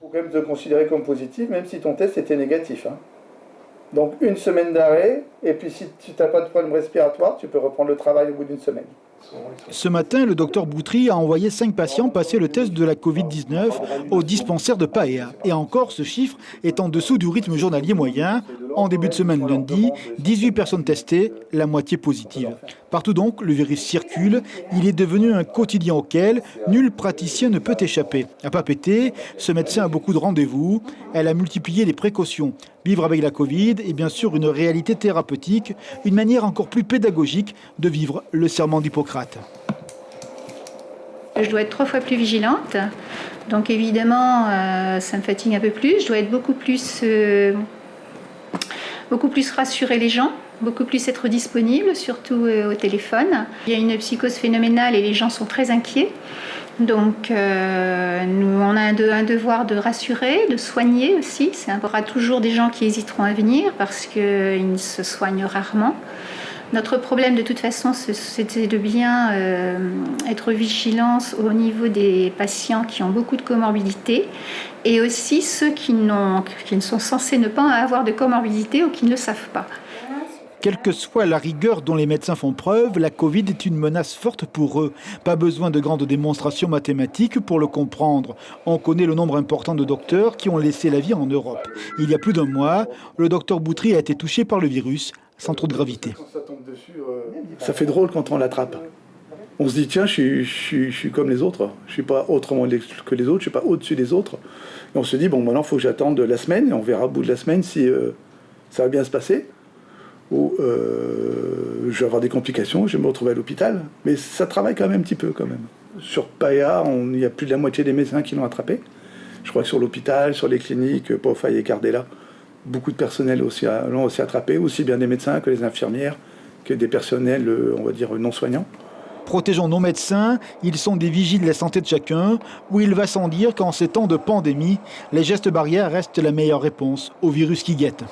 faut quand même te considérer comme positif, même si ton test était négatif. Donc 1 semaine d'arrêt, et puis si tu n'as pas de problème respiratoire, tu peux reprendre le travail au bout d'1 semaine. Ce matin, le docteur Boutry a envoyé 5 patients passer le test de la Covid-19 au dispensaire de Paea. Et encore, ce chiffre est en dessous du rythme journalier moyen. En début de semaine lundi, 18 personnes testées, la moitié positives. Partout donc, le virus circule. Il est devenu un quotidien auquel nul praticien ne peut échapper. À Papeete, ce médecin a beaucoup de rendez-vous. Elle a multiplié les précautions. Vivre avec la Covid est bien sûr une réalité thérapeutique, une manière encore plus pédagogique de vivre le serment d'Hippocrate. Je dois être 3 fois plus vigilante, donc évidemment ça me fatigue un peu plus. Je dois être beaucoup plus rassurer les gens, beaucoup plus être disponible, surtout au téléphone. Il y a une psychose phénoménale et les gens sont très inquiets. Donc nous, on a un devoir de rassurer, de soigner aussi. Il y aura toujours des gens qui hésiteront à venir parce qu'ils se soignent rarement. Notre problème de toute façon, c'était de bien être vigilant au niveau des patients qui ont beaucoup de comorbidités et aussi ceux qui sont censés ne pas avoir de comorbidité ou qui ne le savent pas. Quelle que soit la rigueur dont les médecins font preuve, la Covid est une menace forte pour eux. Pas besoin de grandes démonstrations mathématiques pour le comprendre. On connaît le nombre important de docteurs qui ont laissé la vie en Europe. Il y a plus d'1 mois, le docteur Boutry a été touché par le virus sans trop de gravité. Ça fait drôle quand on l'attrape. On se dit, tiens, je suis comme les autres. Je ne suis pas autrement que les autres, je ne suis pas au-dessus des autres. Et on se dit, bon, maintenant, il faut que j'attende la semaine et on verra au bout de la semaine si ça va bien se passer. Ou je vais avoir des complications, je vais me retrouver à l'hôpital. Mais ça travaille quand même un petit peu, quand même. Sur Paea, il y a plus de la moitié des médecins qui l'ont attrapé. Je crois que sur l'hôpital, sur les cliniques, Paufaille et Cardella, beaucoup de personnel l'ont aussi attrapé, aussi bien des médecins que les infirmières, que des personnels, on va dire, non soignants. Protégeons nos médecins, ils sont des vigiles de la santé de chacun, où il va sans dire qu'en ces temps de pandémie, les gestes barrières restent la meilleure réponse au virus qui guette.